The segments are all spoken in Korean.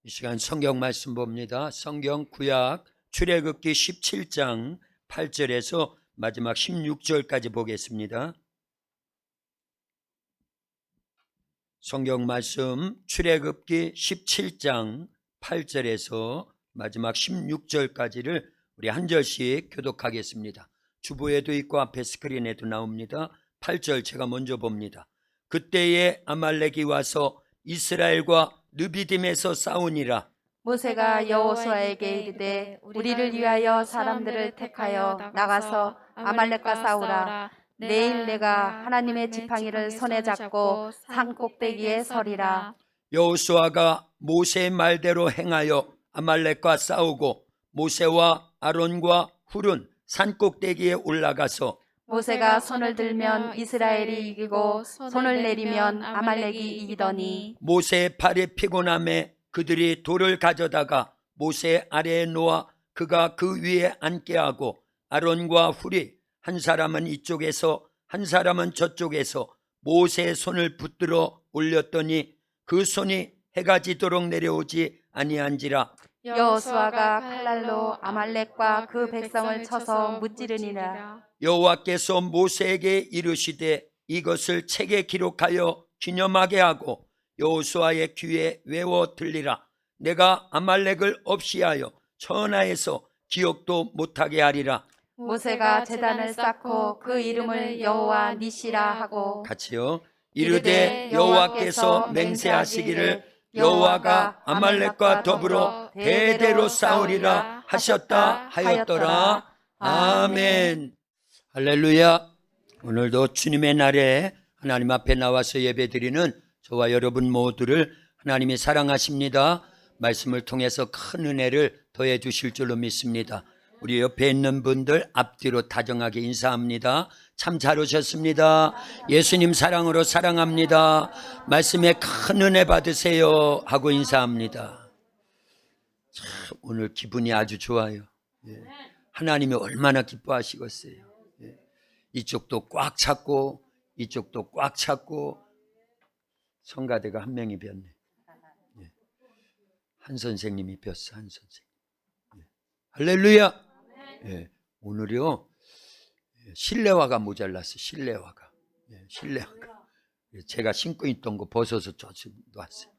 이 시간 성경 말씀 봅니다. 성경 구약 출애굽기 17장 8절에서 마지막 16절까지 보겠습니다. 성경 말씀 출애굽기 17장 8절에서 마지막 16절까지를 우리 한 절씩 교독하겠습니다. 주보에도 있고 앞에 스크린에도 나옵니다. 8절 제가 먼저 봅니다. 그때에 아말렉이 와서 이스라엘과 느비딤에서 싸우니라. 모세가 여호수아에게 이르되 우리를 위하여 사람들을 택하여 나가서 아말렉과 싸우라. 내일 내가 하나님의 지팡이를 손에 잡고 산 꼭대기에 서리라. 여호수아가 모세의 말대로 행하여 아말렉과 싸우고 모세와 아론과 훌은 산 꼭대기에 올라가서 모세가 손을 들면 이스라엘이 이기고 손을 내리면 아말렉이 이기더니 모세의 팔이 피곤함에 그들이 돌을 가져다가 모세 아래에 놓아 그가 그 위에 앉게 하고 아론과 훌이 한 사람은 이쪽에서 한 사람은 저쪽에서 모세의 손을 붙들어 올렸더니 그 손이 해가 지도록 내려오지 아니한지라. 여호수아가 칼날로 아말렉과 그 백성을 쳐서 무찌르니라. 여호와께서 모세에게 이르시되 이것을 책에 기록하여 기념하게 하고 여호수아의 귀에 외워 들리라. 내가 아말렉을 없이하여 천하에서 기억도 못하게 하리라. 모세가 제단을 쌓고 그 이름을 여호와 니시라 하고 같이요. 이르되 여호와께서 맹세하시기를 여호와가 아말렉과 더불어 대대로 싸우리라 하셨다 하였더라. 아멘. 할렐루야. 오늘도 주님의 날에 하나님 앞에 나와서 예배드리는 저와 여러분 모두를 하나님이 사랑하십니다. 말씀을 통해서 큰 은혜를 더해 주실 줄로 믿습니다. 우리 옆에 있는 분들 앞뒤로 다정하게 인사합니다. 참 잘 오셨습니다. 예수님 사랑으로 사랑합니다. 말씀에 큰 은혜 받으세요 하고 인사합니다. 참 오늘 기분이 아주 좋아요. 하나님이 얼마나 기뻐하시겠어요. 이쪽도 꽉 찼고 이쪽도 꽉 찼고 성가대가 한 명이 뵀네. 한 선생님이 뵀어. 한 선생님. 할렐루야. 오늘요 실내화가 모자랐어. 실내화가. 실내화가. 제가 신고 있던 거 벗어서 저쪽 놨어요.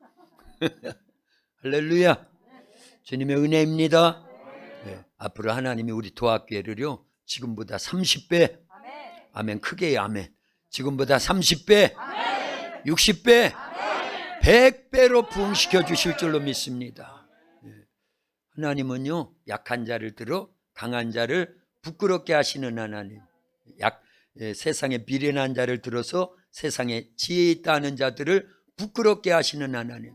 할렐루야. 주님의 은혜입니다. 앞으로 하나님이 우리 도합교회를요 지금보다 30배 아멘. 크게 아멘. 지금보다 30배 60배 100배로 부흥시켜 주실 줄로 믿습니다. 하나님은요 약한 자를 들어 강한 자를 부끄럽게 하시는 하나님. 세상에 미련한 자를 들어서 세상에 지혜 있다는 자들을 부끄럽게 하시는 하나님.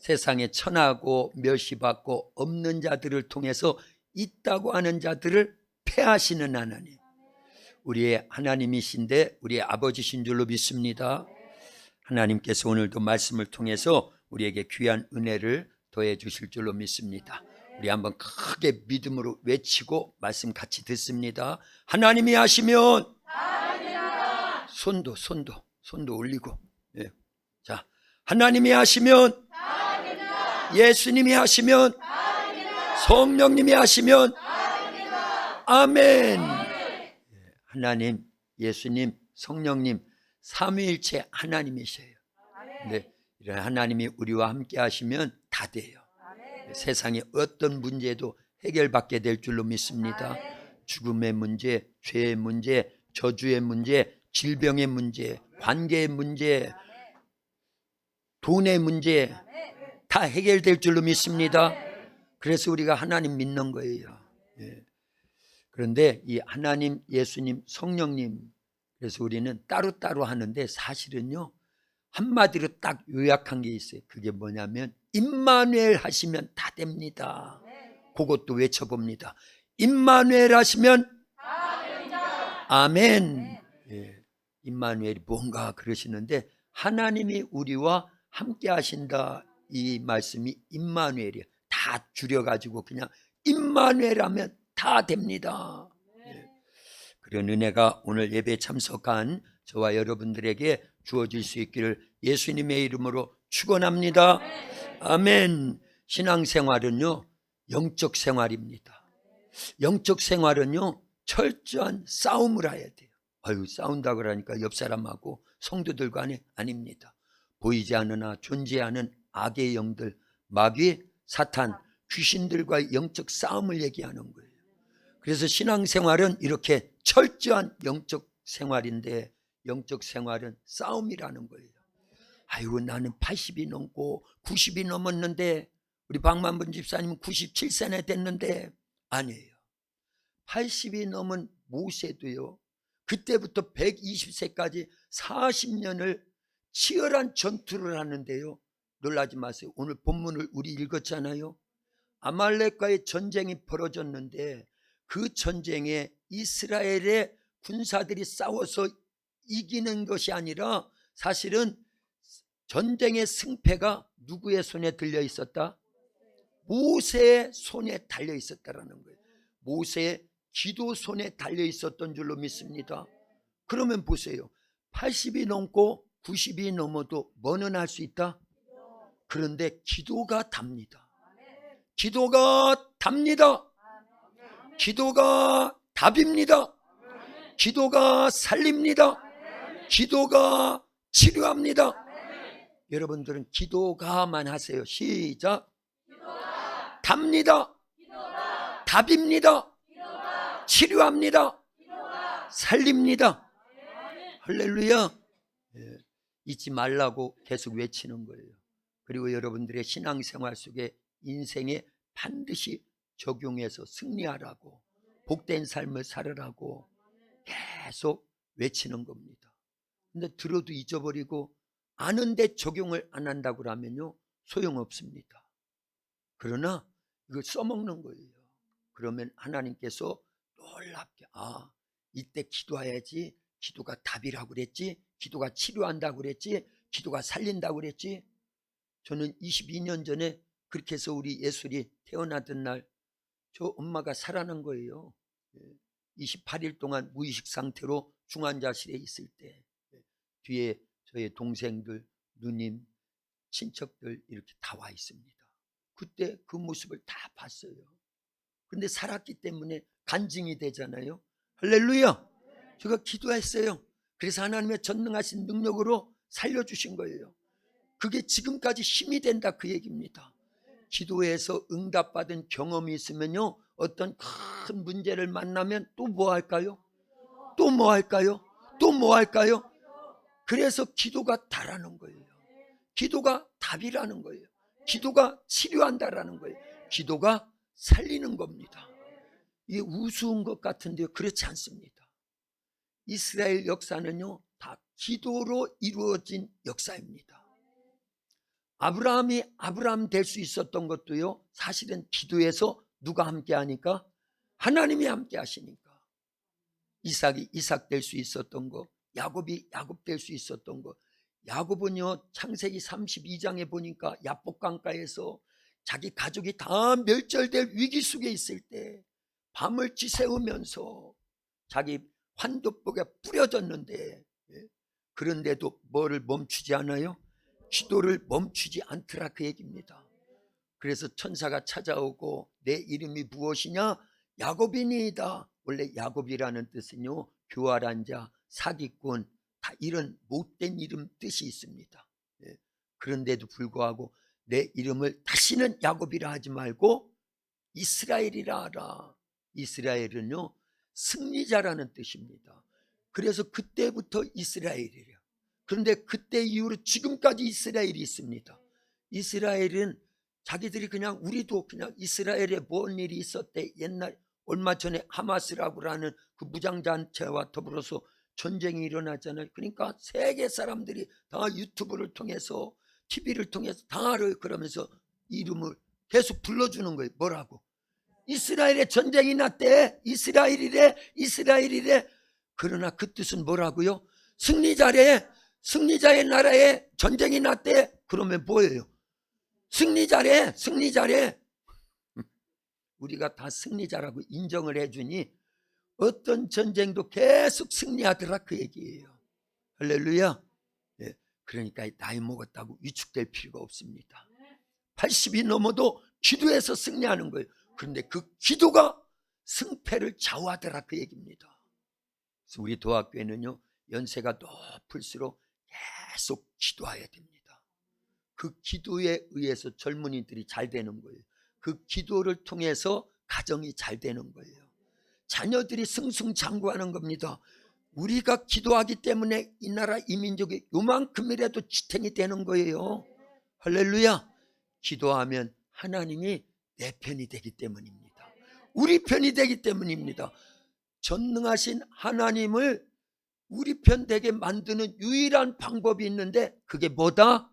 세상에 천하고 멸시받고 없는 자들을 통해서 있다고 하는 자들을 패하시는 하나님. 우리의 하나님이신데 우리의 아버지신 줄로 믿습니다. 하나님께서 오늘도 말씀을 통해서 우리에게 귀한 은혜를 더해 주실 줄로 믿습니다. 우리 한번 크게 믿음으로 외치고 말씀 같이 듣습니다. 하나님이 하시면 손도 올리고. 자, 하나님이 하시면 예수님이 하시면 성령님이 하시면 아멘. 하나님, 예수님, 성령님 삼위일체 하나님이셔요. 네, 이런 하나님이 우리와 함께 하시면 다 돼요. 세상의 어떤 문제도 해결받게 될 줄로 믿습니다. 죽음의 문제, 죄의 문제, 저주의 문제, 질병의 문제, 관계의 문제, 돈의 문제 다 해결될 줄로 믿습니다. 그래서 우리가 하나님 믿는 거예요. 그런데 이 하나님, 예수님, 성령님 그래서 우리는 따로따로 하는데 사실은요 한마디로 딱 요약한 게 있어요. 그게 뭐냐면 임마누엘 하시면 다 됩니다. 그것도 외쳐봅니다. 임마누엘 하시면 다 됩니다. 아멘. 임마누엘이 뭔가 그러시는데 하나님이 우리와 함께 하신다. 이 말씀이 임마누엘이에요. 다 줄여가지고 그냥 임마누엘 하면 다 됩니다. 그런 은혜가 오늘 예배에 참석한 저와 여러분들에게 주어질 수 있기를 예수님의 이름으로 축원합니다. 아멘. 신앙생활은요, 영적 생활입니다. 영적 생활은요, 철저한 싸움을 해야 돼요. 아유, 싸운다 그러니까 옆 사람하고 성도들 간에 아닙니다. 보이지 않으나 존재하는 악의 영들, 마귀, 사탄, 귀신들과의 영적 싸움을 얘기하는 거예요. 그래서 신앙생활은 이렇게 철저한 영적 생활인데, 영적 생활은 싸움이라는 거예요. 아이고, 나는 80이 넘고 90이 넘었는데, 우리 박만분 집사님은 97세나 됐는데, 아니에요. 80이 넘은 모세도요, 그때부터 120세까지 40년을 치열한 전투를 하는데요, 놀라지 마세요. 오늘 본문을 우리 읽었잖아요. 아말렉과의 전쟁이 벌어졌는데, 그 전쟁에 이스라엘의 군사들이 싸워서 이기는 것이 아니라 사실은 전쟁의 승패가 누구의 손에 들려 있었다? 모세의 손에 달려 있었다라는 거예요. 모세의 기도 손에 달려 있었던 줄로 믿습니다. 그러면 보세요. 80이 넘고 90이 넘어도 뭐는 할 수 있다? 그런데 기도가 답니다. 기도가 답니다. 기도가 답입니다. 기도가 살립니다. 기도가 치료합니다. 여러분들은 기도가만 하세요. 시작. 답니다. 답입니다. 치료합니다. 살립니다. 할렐루야. 예, 잊지 말라고 계속 외치는 거예요. 그리고 여러분들의 신앙생활 속에 인생에 반드시 적용해서 승리하라고, 복된 삶을 살으라고 계속 외치는 겁니다. 근데 들어도 잊어버리고 아는데 적용을 안 한다고 하면요, 소용없습니다. 그러나 이걸 써먹는 거예요. 그러면 하나님께서 놀랍게, 아, 이때 기도해야지, 기도가 답이라고 그랬지, 기도가 치료한다고 그랬지, 기도가 살린다고 그랬지. 저는 22년 전에 그렇게 해서 우리 예술이 태어나던 날 저 엄마가 살아난 거예요. 28일 동안 무의식 상태로 중환자실에 있을 때 뒤에 저의 동생들, 누님, 친척들 이렇게 다 와 있습니다. 그때 그 모습을 다 봤어요. 근데 살았기 때문에 간증이 되잖아요. 할렐루야. 제가 기도했어요. 그래서 하나님의 전능하신 능력으로 살려주신 거예요. 그게 지금까지 힘이 된다, 그 얘기입니다. 기도해서 응답받은 경험이 있으면요, 어떤 큰 문제를 만나면 또 뭐 할까요? 또 뭐 할까요? 또 뭐 할까요? 그래서 기도가 다라는 거예요. 기도가 답이라는 거예요. 기도가 치료한다라는 거예요. 기도가 살리는 겁니다. 이게 우스운 것 같은데요, 그렇지 않습니다. 이스라엘 역사는요, 다 기도로 이루어진 역사입니다. 아브라함이 아브라함 될 수 있었던 것도요, 사실은 기도에서 누가 함께 하니까? 하나님이 함께 하시니까. 이삭이 이삭 될 수 있었던 거, 야곱이 야곱 될 수 있었던 거. 야곱은요, 창세기 32장에 보니까 야복강가에서 자기 가족이 다 멸절될 위기 속에 있을 때 밤을 지새우면서 자기 환도복에 뿌려졌는데, 그런데도 뭐를 멈추지 않아요? 기도를 멈추지 않더라, 그 얘기입니다. 그래서 천사가 찾아오고 내 이름이 무엇이냐? 야곱이니이다. 원래 야곱이라는 뜻은요, 교활한 자, 사기꾼, 다 이런 못된 이름 뜻이 있습니다. 그런데도 불구하고 내 이름을 다시는 야곱이라 하지 말고 이스라엘이라 하라. 이스라엘은요, 승리자라는 뜻입니다. 그래서 그때부터 이스라엘이래요. 그런데 그때 이후로 지금까지 이스라엘이 있습니다. 이스라엘은 자기들이 그냥, 우리도 그냥 이스라엘에 뭔 일이 있었대, 옛날 얼마 전에 하마스라고 하는 그 무장단체와 더불어서 전쟁이 일어났잖아요. 그러니까 세계 사람들이 다 유튜브를 통해서, TV를 통해서 다 알아요. 그러면서 이름을 계속 불러주는 거예요. 뭐라고? 이스라엘에 전쟁이 났대. 이스라엘이래, 이스라엘이래. 그러나 그 뜻은 뭐라고요? 승리자래. 승리자의 나라에 전쟁이 났대. 그러면 뭐예요? 승리자래, 승리자래. 우리가 다 승리자라고 인정을 해주니 어떤 전쟁도 계속 승리하더라, 그 얘기예요. 할렐루야. 그러니까 나이 먹었다고 위축될 필요가 없습니다. 80이 넘어도 기도해서 승리하는 거예요. 그런데 그 기도가 승패를 좌우하더라, 그 얘기입니다. 그래서 우리 도학교에는요, 연세가 높을수록 계속 기도해야 됩니다. 그 기도에 의해서 젊은이들이 잘 되는 거예요. 그 기도를 통해서 가정이 잘 되는 거예요. 자녀들이 승승장구하는 겁니다. 우리가 기도하기 때문에 이 나라 이 민족이 요만큼이라도 지탱이 되는 거예요. 할렐루야. 기도하면 하나님이 내 편이 되기 때문입니다. 우리 편이 되기 때문입니다. 전능하신 하나님을 우리 편 되게 만드는 유일한 방법이 있는데 그게 뭐다?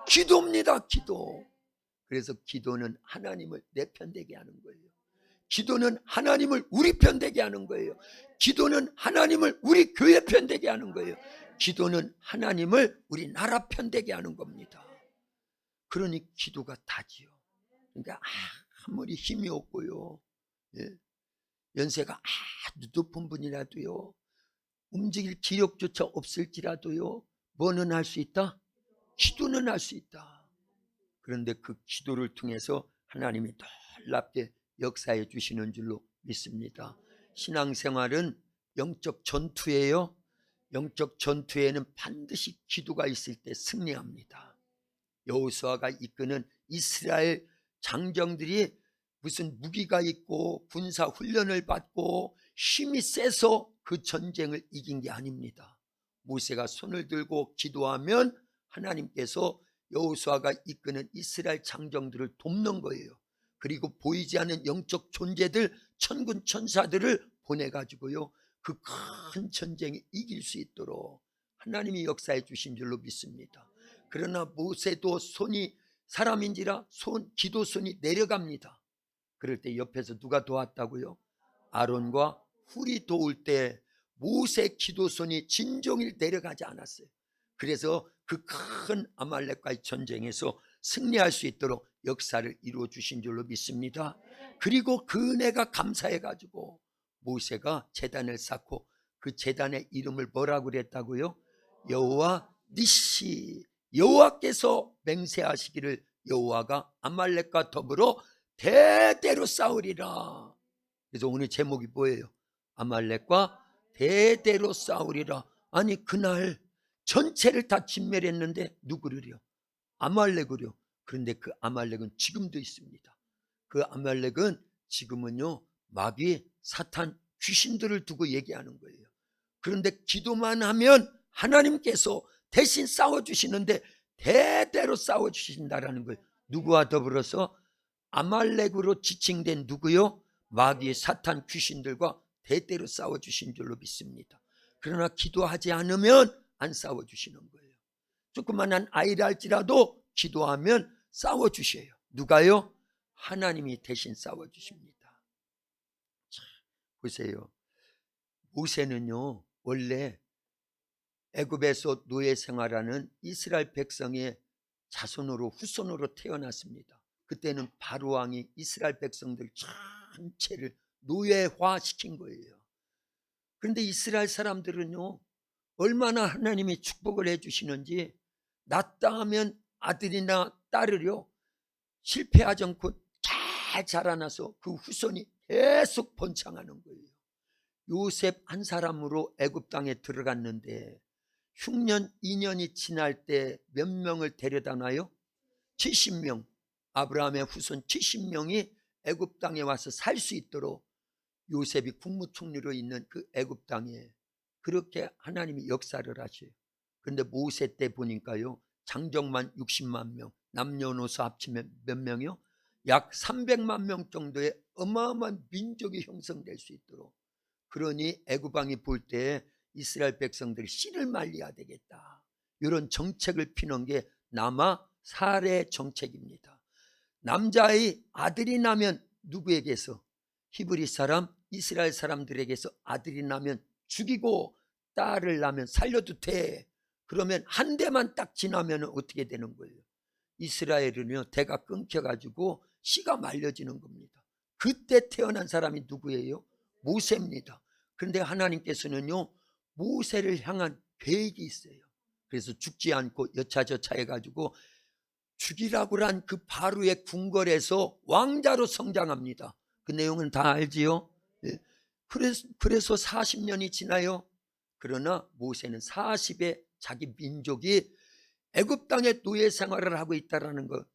기도입니다. 기도. 그래서 기도는 하나님을 내 편 되게 하는 거예요. 기도는 하나님을 우리 편 되게 하는 거예요. 기도는 하나님을 우리 교회 편 되게 하는 거예요. 기도는 하나님을 우리 나라 편 되게 하는 겁니다. 그러니 기도가 다지요. 그러니까 아무리 힘이 없고요, 연세가 아주 높은 분이라도요, 움직일 기력조차 없을지라도요, 뭐는 할 수 있다? 기도는 할 수 있다. 그런데 그 기도를 통해서 하나님이 놀랍게 역사해 주시는 줄로 믿습니다. 신앙생활은 영적 전투예요. 영적 전투에는 반드시 기도가 있을 때 승리합니다. 여호수아가 이끄는 이스라엘 장정들이 무슨 무기가 있고 군사 훈련을 받고 힘이 세서 그 전쟁을 이긴 게 아닙니다. 모세가 손을 들고 기도하면 하나님께서 여호수아가 이끄는 이스라엘 장정들을 돕는 거예요. 그리고 보이지 않는 영적 존재들, 천군 천사들을 보내가지고요, 그 큰 전쟁에 이길 수 있도록 하나님이 역사해 주신 줄로 믿습니다. 그러나 모세도 손이 사람인지라 기도 손이 내려갑니다. 그럴 때 옆에서 누가 도왔다고요? 아론과 훌이 도울 때 모세 기도손이 진종일 내려가지 않았어요. 그래서 그 큰 아말렉과의 전쟁에서 승리할 수 있도록 역사를 이루어 주신 줄로 믿습니다. 그리고 그 은혜가 감사해가지고 모세가 제단을 쌓고 그 제단의 이름을 뭐라고 그랬다고요? 여호와 니시, 여호와께서 맹세하시기를 여호와가 아말렉과 더불어 대대로 싸우리라. 그래서 오늘 제목이 뭐예요? 아말렉과 대대로 싸우리라. 아니 그날 전체를 다 진멸했는데 누구를요? 아말렉을요. 그런데 그 아말렉은 지금도 있습니다. 그 아말렉은 지금은요, 마귀, 사탄, 귀신들을 두고 얘기하는 거예요. 그런데 기도만 하면 하나님께서 대신 싸워주시는데 대대로 싸워주신다라는 거예요. 누구와 더불어서? 아말렉으로 지칭된 누구요? 마귀, 사탄, 귀신들과 대대로 싸워주신 줄로 믿습니다. 그러나 기도하지 않으면 안 싸워주시는 거예요. 조그만한 아이를 할지라도 기도하면 싸워주셔요. 누가요? 하나님이 대신 싸워주십니다. 자, 보세요. 모세는요, 원래 애굽에서 노예 생활하는 이스라엘 백성의 자손으로 후손으로 태어났습니다. 그때는 바로 왕이 이스라엘 백성들 전체를 노예화시킨 거예요. 그런데 이스라엘 사람들은요, 얼마나 하나님이 축복을 해주시는지 낳다 하면 아들이나 딸을요, 실패하지 않고 잘 자라나서 그 후손이 계속 번창하는 거예요. 요셉 한 사람으로 애굽 땅에 들어갔는데 흉년 2년이 지날 때 몇 명을 데려다 놔요? 70명. 아브라함의 후손 70명이 애굽 땅에 와서 살 수 있도록 요셉이 국무총리로 있는 그 애굽 땅에 그렇게 하나님이 역사를 하셔요. 그런데 모세 때 보니까요, 장정만 60만 명, 남녀노소 합치면 몇 명이요? 약 300만 명 정도의 어마어마한 민족이 형성될 수 있도록, 그러니 애굽 왕이 볼 때 이스라엘 백성들이 씨를 말려야 되겠다, 이런 정책을 피는 게 남아 살해 정책입니다. 남자의 아들이 나면 누구에게서? 히브리 사람, 이스라엘 사람들에게서 아들이 나면 죽이고 딸을 낳으면 살려도 돼. 그러면 한 대만 딱 지나면 어떻게 되는 거예요? 이스라엘은요, 대가 끊겨가지고 씨가 말려지는 겁니다. 그때 태어난 사람이 누구예요? 모세입니다. 그런데 하나님께서는요, 모세를 향한 계획이 있어요. 그래서 죽지 않고 여차저차 해가지고 죽이라고 한 그 바로의 궁궐에서 왕자로 성장합니다. 그 내용은 다 알지요? 예. 그래서 40년이 지나요. 그러나 모세는 40에 자기 민족이 애굽 땅에 노예 생활을 하고 있다는 것,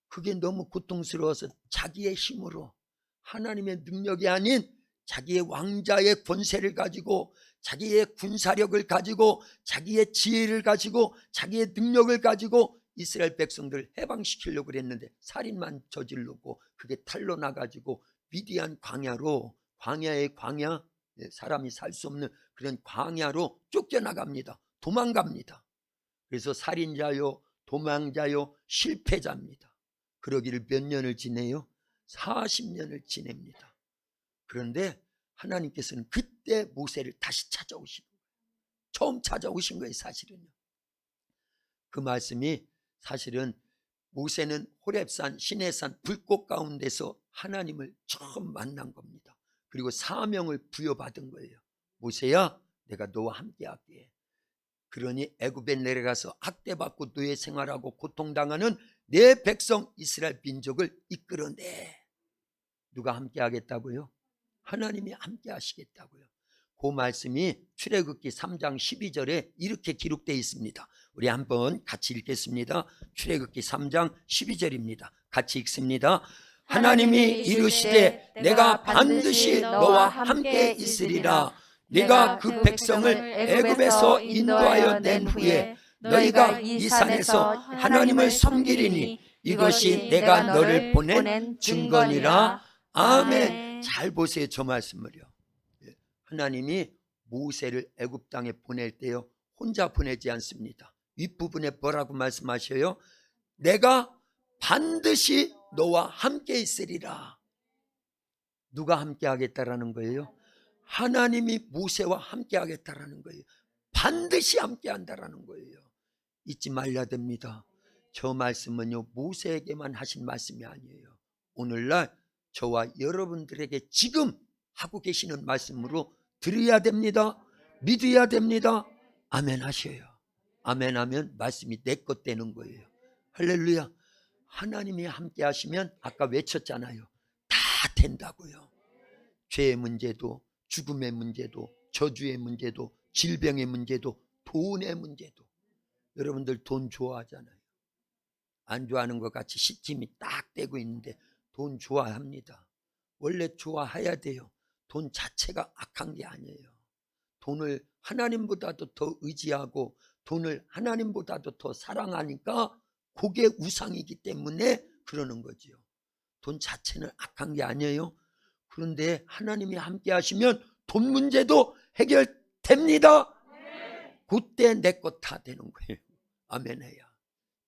그게 너무 고통스러워서 자기의 힘으로, 하나님의 능력이 아닌 자기의 왕자의 권세를 가지고, 자기의 군사력을 가지고, 자기의 지혜를 가지고, 자기의 능력을 가지고 이스라엘 백성들을 해방시키려고 그랬는데 살인만 저지르고 그게 탄로나가지고 미디안 광야로, 광야의 광야, 사람이 살 수 없는 그런 광야로 쫓겨나갑니다. 도망갑니다. 그래서 살인자요, 도망자요, 실패자입니다. 그러기를 몇 년을 지내요? 40년을 지냅니다. 그런데 하나님께서는 그때 모세를 다시 찾아오신 거예요. 처음 찾아오신 거예요. 사실은요. 그 말씀이, 사실은 모세는 호렙산, 시내산 불꽃 가운데서 하나님을 처음 만난 겁니다. 그리고 사명을 부여받은 거예요. 모세야, 내가 너와 함께 할게. 그러니 애굽에 내려가서 학대받고 노예 생활하고 고통당하는 내 백성 이스라엘 민족을 이끌어내. 누가 함께 하겠다고요? 하나님이 함께 하시겠다고요. 그 말씀이 출애굽기 3장 12절에 이렇게 기록되어 있습니다. 우리 한번 같이 읽겠습니다. 출애굽기 3장 12절입니다. 같이 읽습니다. 하나님이 이르시되 내가 반드시 너와 함께 있으리라. 네가 그 백성을 애굽에서 인도하여 낸 후에 너희가 이 산에서 하나님을 섬기리니 이것이 내가 너를 보낸 증거니라. 아멘. 잘 보세요, 저 말씀을요. 하나님이 모세를 애굽 땅에 보낼 때요, 혼자 보내지 않습니다. 윗부분에 뭐라고 말씀하셔요? 내가 반드시 너와 함께 있으리라. 누가 함께 하겠다라는 거예요? 하나님이 모세와 함께 하겠다라는 거예요. 반드시 함께 한다라는 거예요. 잊지 말아야 됩니다. 저 말씀은요, 모세에게만 하신 말씀이 아니에요. 오늘날 저와 여러분들에게 지금 하고 계시는 말씀으로 들어야 됩니다. 믿어야 됩니다. 아멘 하셔요. 아멘 하면 말씀이 내 것 되는 거예요. 할렐루야. 하나님이 함께 하시면 아까 외쳤잖아요. 다 된다고요. 죄의 문제도, 죽음의 문제도, 저주의 문제도, 질병의 문제도, 돈의 문제도. 여러분들 돈 좋아하잖아요. 안 좋아하는 것 같이 시침이 딱 떼고 있는데 돈 좋아합니다. 원래 좋아해야 돼요. 돈 자체가 악한 게 아니에요. 돈을 하나님보다도 더 의지하고 돈을 하나님보다도 더 사랑하니까 그게 우상이기 때문에 그러는 거지요. 돈 자체는 악한 게 아니에요. 그런데 하나님이 함께 하시면 돈 문제도 해결됩니다. 그때 내 것 다 되는 거예요. 아멘해야.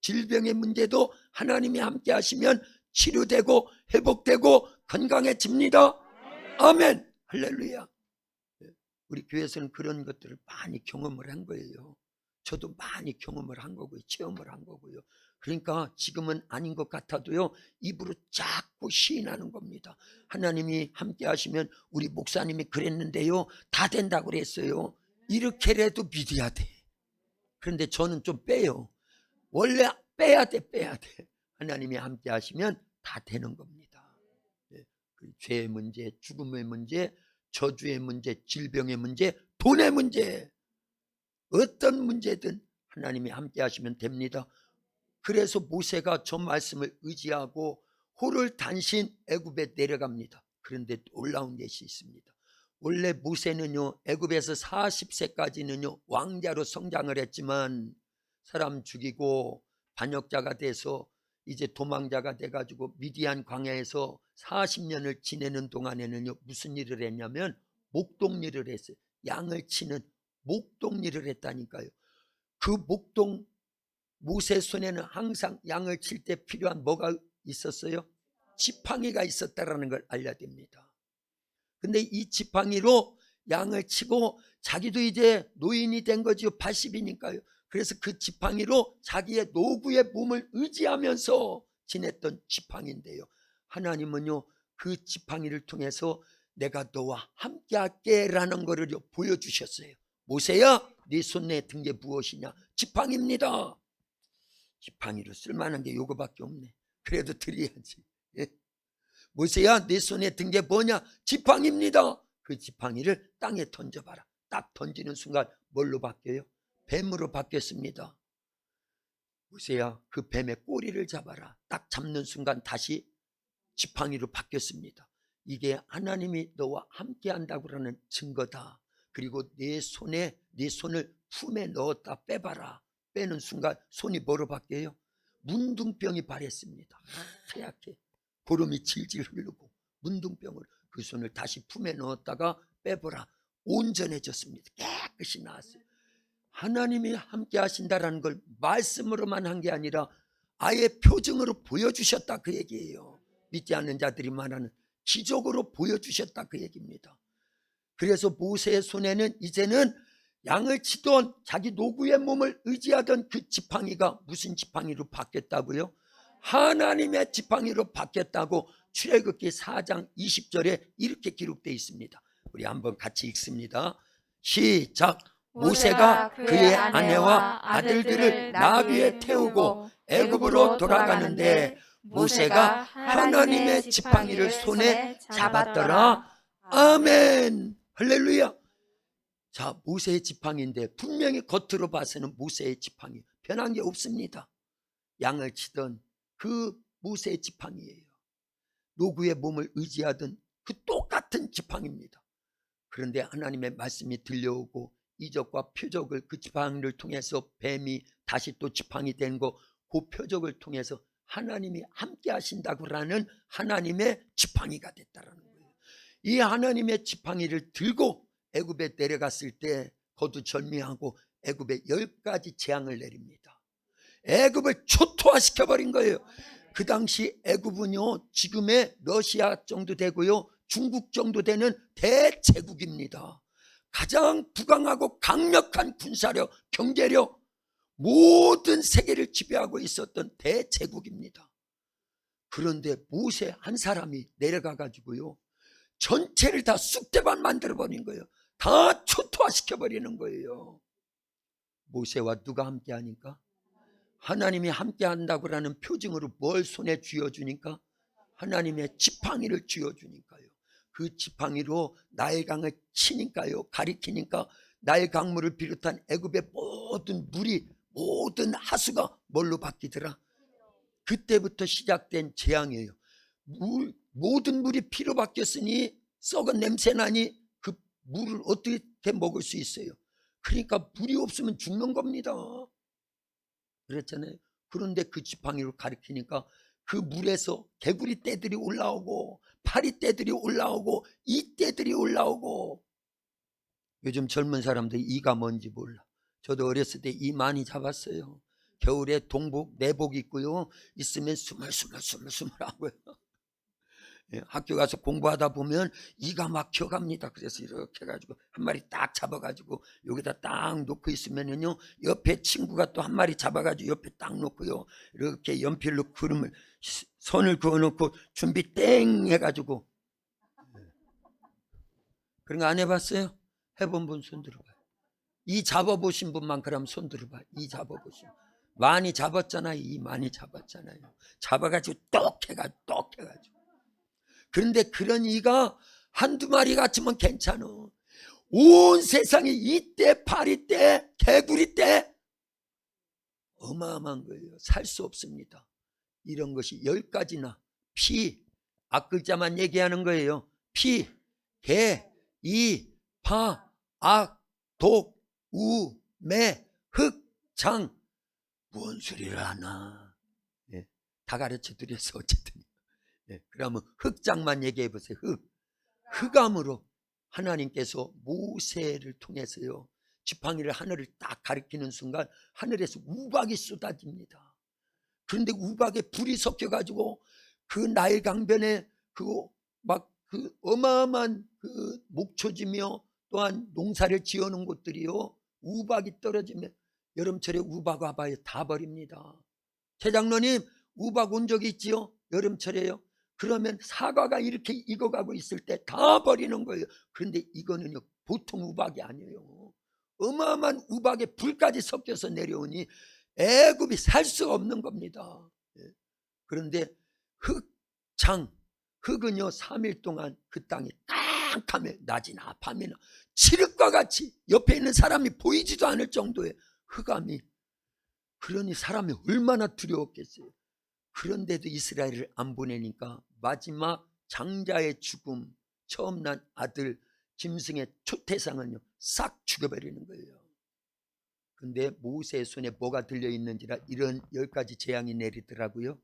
질병의 문제도 하나님이 함께 하시면 치료되고 회복되고 건강해집니다. 아멘. 할렐루야. 우리 교회에서는 그런 것들을 많이 경험을 한 거예요. 저도 많이 경험을 한 거고요. 체험을 한 거고요. 그러니까 지금은 아닌 것 같아도요, 입으로 자꾸 시인하는 겁니다. 하나님이 함께 하시면, 우리 목사님이 그랬는데요, 다 된다고 그랬어요. 이렇게라도 믿어야 돼. 그런데 저는 좀 빼요. 원래 빼야 돼. 하나님이 함께 하시면 다 되는 겁니다. 죄의 문제, 죽음의 문제, 저주의 문제, 질병의 문제, 돈의 문제, 어떤 문제든 하나님이 함께 하시면 됩니다. 그래서 모세가 저 말씀을 의지하고 호를 단신 애굽에 내려갑니다. 그런데 놀라운 것이 있습니다. 원래 모세는요, 애굽에서 40세까지는요 왕자로 성장을 했지만 사람 죽이고 반역자가 돼서 이제 도망자가 돼가지고 미디안 광야에서 40년을 지내는 동안에는요, 무슨 일을 했냐면 목동 일을 했어요. 양을 치는 목동 일을 했다니까요. 그 목동, 모세 손에는 항상 양을 칠 때 필요한 뭐가 있었어요? 지팡이가 있었다라는 걸 알려야 됩니다. 근데 이 지팡이로 양을 치고 자기도 이제 노인이 된 거죠. 80이니까요. 그래서 그 지팡이로 자기의 노구의 몸을 의지하면서 지냈던 지팡이인데요, 하나님은요 그 지팡이를 통해서 내가 너와 함께 할게 라는 거를 보여주셨어요. 모세야, 네 손에 든 게 무엇이냐? 지팡이입니다. 지팡이로 쓸만한 게 요거밖에 없네. 그래도 드려야지. 예? 모세야, 내 손에 든 게 뭐냐? 지팡이입니다. 그 지팡이를 땅에 던져봐라. 딱 던지는 순간 뭘로 바뀌어요? 뱀으로 바뀌었습니다. 모세야, 그 뱀의 꼬리를 잡아라. 딱 잡는 순간 다시 지팡이로 바뀌었습니다. 이게 하나님이 너와 함께 한다고 하는 증거다. 그리고 내 손을 품에 넣었다 빼봐라. 빼는 순간 손이 뭐로 바뀌어요? 문둥병이 발했습니다. 하얗게 고름이 질질 흐르고 문둥병을, 그 손을 다시 품에 넣었다가 빼보라. 온전해졌습니다. 깨끗이 나왔어요. 하나님이 함께 하신다라는 걸 말씀으로만 한 게 아니라 아예 표징으로 보여주셨다, 그 얘기예요. 믿지 않는 자들이 말하는 기적으로 보여주셨다, 그 얘기입니다. 그래서 모세의 손에는 이제는 양을 치던 자기 노구의 몸을 의지하던 그 지팡이가 무슨 지팡이로 바뀌었다고요? 하나님의 지팡이로 바뀌었다고 출애굽기 4장 20절에 이렇게 기록되어 있습니다. 우리 한번 같이 읽습니다. 시작. 모세가 그의 아내와 아들들을 나귀에 태우고 애굽으로 돌아가는데 모세가 하나님의 지팡이를 손에 잡았더라. 아멘. 할렐루야. 자, 모세의 지팡이인데 분명히 겉으로 봐서는 모세의 지팡이, 변한 게 없습니다. 양을 치던 그 모세의 지팡이예요. 노구의 몸을 의지하던 그 똑같은 지팡이입니다. 그런데 하나님의 말씀이 들려오고 이적과 표적을, 그 지팡이를 통해서 뱀이 다시 또 지팡이 된 거, 그 표적을 통해서 하나님이 함께 하신다고 하는 하나님의 지팡이가 됐다라는 거예요. 이 하나님의 지팡이를 들고 애굽에 내려갔을 때 거두절미하고 애굽에 10가지 재앙을 내립니다. 애굽을 초토화시켜버린 거예요. 그 당시 애굽은요, 지금의 러시아 정도 되고요, 중국 정도 되는 대제국입니다. 가장 부강하고 강력한 군사력, 경제력, 모든 세계를 지배하고 있었던 대제국입니다. 그런데 모세 한 사람이 내려가 가지고요, 전체를 다 쑥대밭 만들어버린 거예요. 다 초토화시켜버리는 거예요. 모세와 누가 함께 하니까? 하나님이 함께 한다고 하는 표징으로 뭘 손에 쥐어주니까? 하나님의 지팡이를 쥐어주니까요. 그 지팡이로 나일강을 치니까요, 가리키니까 나일강물을 비롯한 애굽의 모든 물이, 모든 하수가 뭘로 바뀌더라? 그때부터 시작된 재앙이에요. 모든 물이 피로 바뀌었으니 썩은 냄새 나니 그 물을 어떻게 먹을 수 있어요? 그러니까 물이 없으면 죽는 겁니다. 그랬잖아요. 그런데 그 지팡이로 가리키니까 그 물에서 개구리 떼들이 올라오고 파리 떼들이 올라오고 이 떼들이 올라오고. 요즘 젊은 사람들 이가 뭔지 몰라. 저도 어렸을 때 이 많이 잡았어요. 겨울에 동복 내복 입고요, 있으면 스물스물하고요. 예, 학교 가서 공부하다 보면 이가 막혀갑니다. 그래서 이렇게 해가지고 한 마리 딱 잡아가지고 여기다 딱 놓고 있으면요, 옆에 친구가 또 한 마리 잡아가지고 옆에 딱 놓고요, 이렇게 연필로 그림을, 선을 그어놓고 준비 땡 해가지고. 그런 거 안 해봤어요? 해본 분 손 들어봐요. 이 잡아보신 분만 그럼 손 들어봐요. 이 잡아보신 분. 많이 잡았잖아요. 이 많이 잡았잖아요. 잡아가지고 똑 해가지고. 그런데 그런 이가 한두 마리 같으면 괜찮아. 온 세상에 이때, 파리때, 개구리때 어마어마한 거예요. 살 수 없습니다. 이런 것이 10가지나 피, 앞글자만 얘기하는 거예요. 피, 개, 이, 파, 악, 독, 우, 매, 흑, 장. 뭔 소리를 하나. 예, 다 가르쳐 드려서 어쨌든. 예, 그러면 흑장만 얘기해 보세요. 흑암으로 하나님께서 모세를 통해서요, 지팡이를 하늘을 딱 가리키는 순간 하늘에서 우박이 쏟아집니다. 그런데 우박에 불이 섞여 가지고 그 나일 강변에 그 어마어마한 그 목초지며 또한 농사를 지어놓은 곳들이요, 우박이 떨어지면 여름철에 우박 와봐요, 다 버립니다. 최장로님, 우박 온 적이 있지요? 여름철에요. 그러면 사과가 이렇게 익어가고 있을 때 다 버리는 거예요. 그런데 이거는요, 보통 우박이 아니에요. 어마어마한 우박에 불까지 섞여서 내려오니 애굽이 살 수가 없는 겁니다. 그런데 흙은요 3일 동안 그 땅이 깜깜해. 낮이나 밤이나 칠흑과 같이 옆에 있는 사람이 보이지도 않을 정도의 흑암이. 그러니 사람이 얼마나 두려웠겠어요. 그런데도 이스라엘을 안 보내니까 마지막 장자의 죽음, 처음 난 아들 짐승의 초태상은요 싹 죽여버리는 거예요. 근데 모세의 손에 뭐가 들려있는지라 이런 10가지 재앙이 내리더라고요.